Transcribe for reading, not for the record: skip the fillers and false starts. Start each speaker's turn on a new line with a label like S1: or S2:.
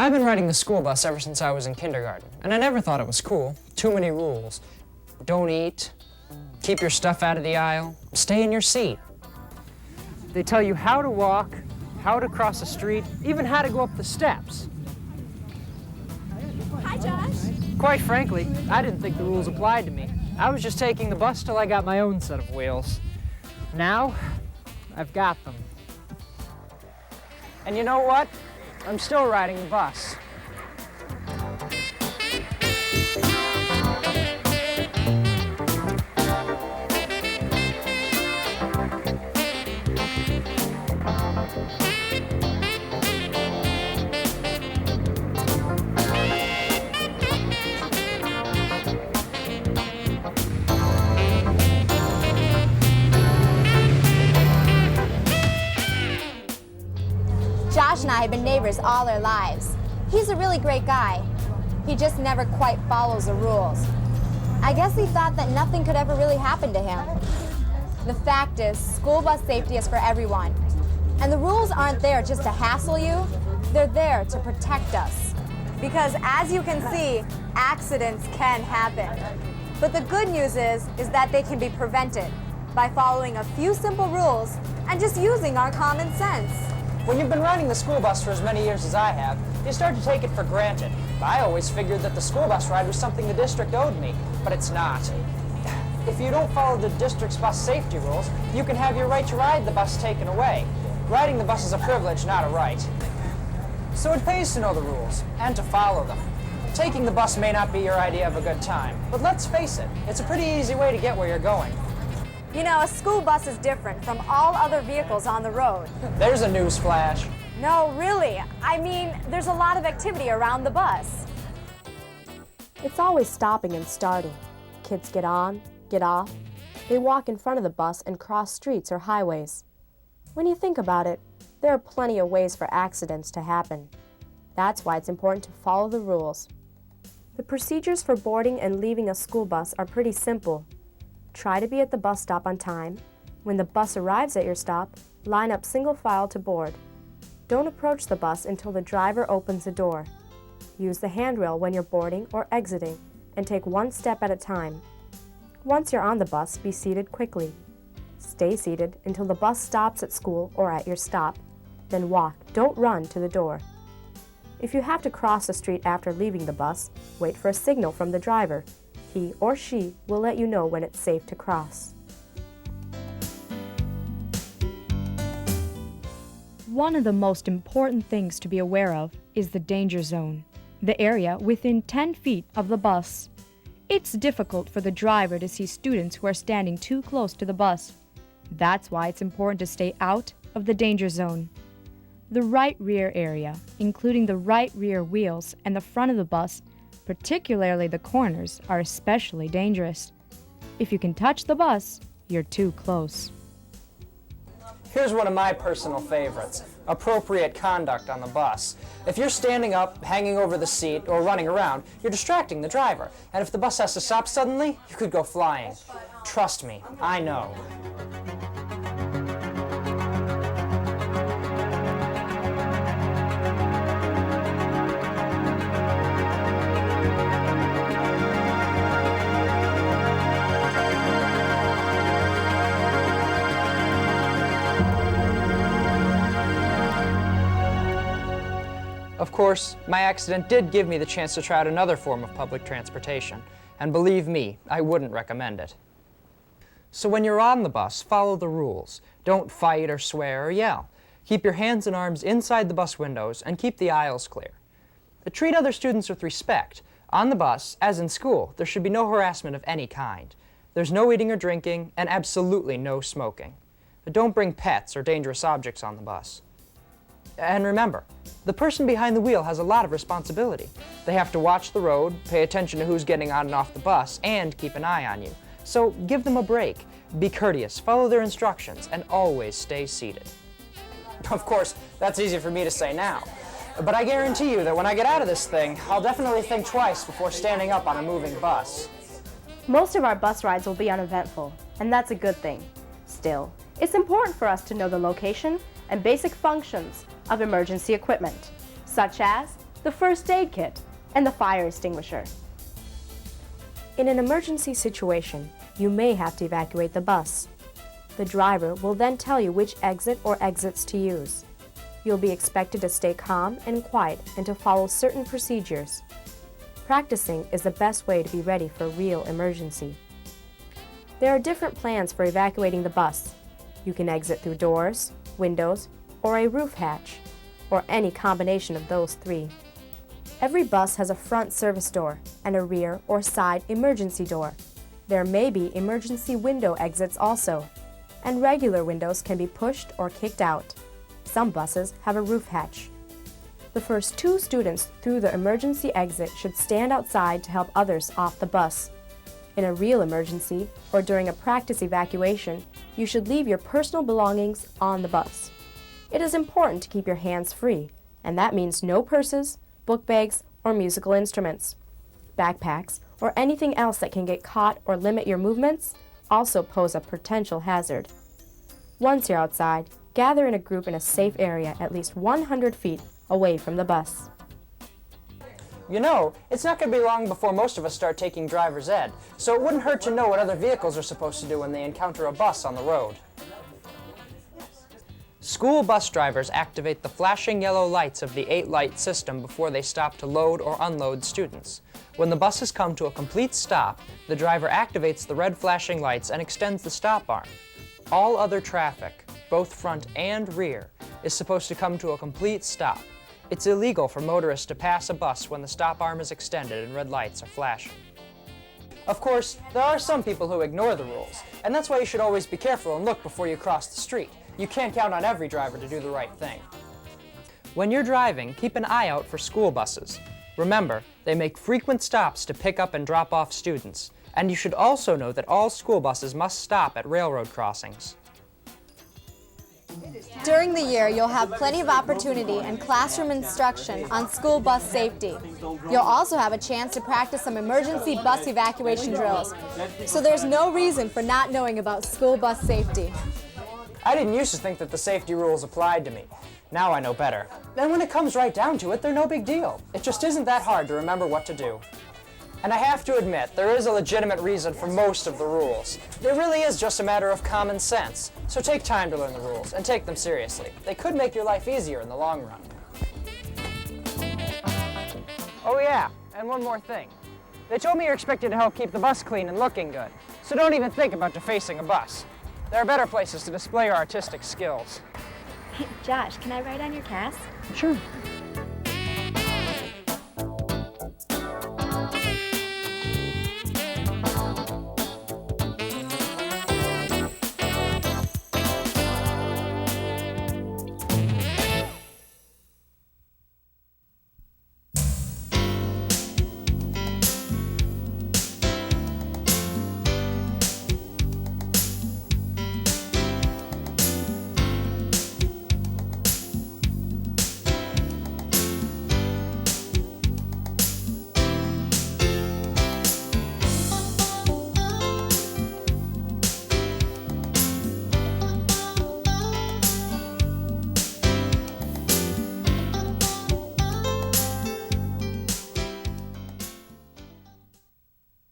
S1: I've been riding the school bus ever since I was in kindergarten, and I never thought it was cool. Too many rules. Don't eat, keep your stuff out of the aisle, stay in your seat. They tell you how to walk, how to cross the street, even how to go up the steps.
S2: Hi, Josh.
S1: Quite frankly, I didn't think the rules applied to me. I was just taking the bus till I got my own set of wheels. Now, I've got them. And you know what? I'm still riding the bus.
S2: Josh and I have been neighbors all our lives. He's a really great guy. He just never quite follows the rules. I guess he thought that nothing could ever really happen to him. The fact is, school bus safety is for everyone. And the rules aren't there just to hassle you, they're there to protect us. Because as you can see, accidents can happen. But the good news is that they can be prevented by following a few simple rules and just using our common sense.
S1: When you've been riding the school bus for as many years as I have, you start to take it for granted. I always figured that the school bus ride was something the district owed me, but it's not. If you don't follow the district's bus safety rules, you can have your right to ride the bus taken away. Riding the bus is a privilege, not a right. So it pays to know the rules, and to follow them. Taking the bus may not be your idea of a good time, but let's face it, it's a pretty easy way to get where you're going.
S2: You know, a school bus is different from all other vehicles on the road.
S1: There's a news flash.
S2: No, really. I mean, there's a lot of activity around the bus.
S3: It's always stopping and starting. Kids get on, get off. They walk in front of the bus and cross streets or highways. When you think about it, there are plenty of ways for accidents to happen. That's why it's important to follow the rules. The procedures for boarding and leaving a school bus are pretty simple. Try to be at the bus stop on time. When the bus arrives at your stop, line up single file to board. Don't approach the bus until the driver opens the door. Use the handrail when you're boarding or exiting, and take one step at a time. Once you're on the bus, be seated quickly. Stay seated until the bus stops at school or at your stop. Then walk, don't run to the door. If you have to cross the street after leaving the bus, wait for a signal from the driver. He or she will let you know when it's safe to cross.
S4: One of the most important things to be aware of is the danger zone, the area within 10 feet of the bus. It's difficult for the driver to see students who are standing too close to the bus. That's why it's important to stay out of the danger zone. The right rear area, including the right rear wheels and the front of the bus, particularly the corners, are especially dangerous. If you can touch the bus, you're too close.
S1: Here's one of my personal favorites, appropriate conduct on the bus. If you're standing up, hanging over the seat, or running around, you're distracting the driver. And if the bus has to stop suddenly, you could go flying. Trust me, I know. Of course, my accident did give me the chance to try out another form of public transportation, and believe me, I wouldn't recommend it. So when you're on the bus, follow the rules. Don't fight or swear or yell. Keep your hands and arms inside the bus windows and keep the aisles clear. Treat other students with respect. On the bus, as in school, there should be no harassment of any kind. There's no eating or drinking, and absolutely no smoking. But don't bring pets or dangerous objects on the bus. And remember, the person behind the wheel has a lot of responsibility. They have to watch the road, pay attention to who's getting on and off the bus, and keep an eye on you. So give them a break. Be courteous, follow their instructions, and always stay seated. Of course, that's easy for me to say now. But I guarantee you that when I get out of this thing, I'll definitely think twice before standing up on a moving bus.
S3: Most of our bus rides will be uneventful, and that's a good thing. Still, it's important for us to know the location and basic functions of emergency equipment, such as the first aid kit, and the fire extinguisher. In an emergency situation, you may have to evacuate the bus. The driver will then tell you which exit or exits to use. You'll be expected to stay calm and quiet and to follow certain procedures. Practicing is the best way to be ready for a real emergency. There are different plans for evacuating the bus. You can exit through doors, windows, or a roof hatch, or any combination of those three. Every bus has a front service door and a rear or side emergency door. There may be emergency window exits also, and regular windows can be pushed or kicked out. Some buses have a roof hatch. The first 2 students through the emergency exit should stand outside to help others off the bus. In a real emergency or during a practice evacuation, you should leave your personal belongings on the bus. It is important to keep your hands free, and that means no purses, book bags, or musical instruments. Backpacks, or anything else that can get caught or limit your movements, also pose a potential hazard. Once you're outside, gather in a group in a safe area at least 100 feet away from the bus.
S1: You know, it's not going to be long before most of us start taking driver's ed, so it wouldn't hurt to know what other vehicles are supposed to do when they encounter a bus on the road. School bus drivers activate the flashing yellow lights of the 8-light system before they stop to load or unload students. When the bus has come to a complete stop, the driver activates the red flashing lights and extends the stop arm. All other traffic, both front and rear, is supposed to come to a complete stop. It's illegal for motorists to pass a bus when the stop arm is extended and red lights are flashing. Of course, there are some people who ignore the rules, and that's why you should always be careful and look before you cross the street. You can't count on every driver to do the right thing. When you're driving, keep an eye out for school buses. Remember, they make frequent stops to pick up and drop off students, and you should also know that all school buses must stop at railroad crossings.
S2: During the year, you'll have plenty of opportunity and classroom instruction on school bus safety. You'll also have a chance to practice some emergency bus evacuation drills. So there's no reason for not knowing about school bus safety.
S1: I didn't used to think that the safety rules applied to me. Now I know better. And when it comes right down to it, they're no big deal. It just isn't that hard to remember what to do. And I have to admit, there is a legitimate reason for most of the rules. It really is just a matter of common sense. So take time to learn the rules and take them seriously. They could make your life easier in the long run. Oh yeah, and one more thing. They told me you're expected to help keep the bus clean and looking good. So don't even think about defacing a bus. There are better places to display your artistic skills.
S5: Josh, can I ride on your cast?
S1: Sure.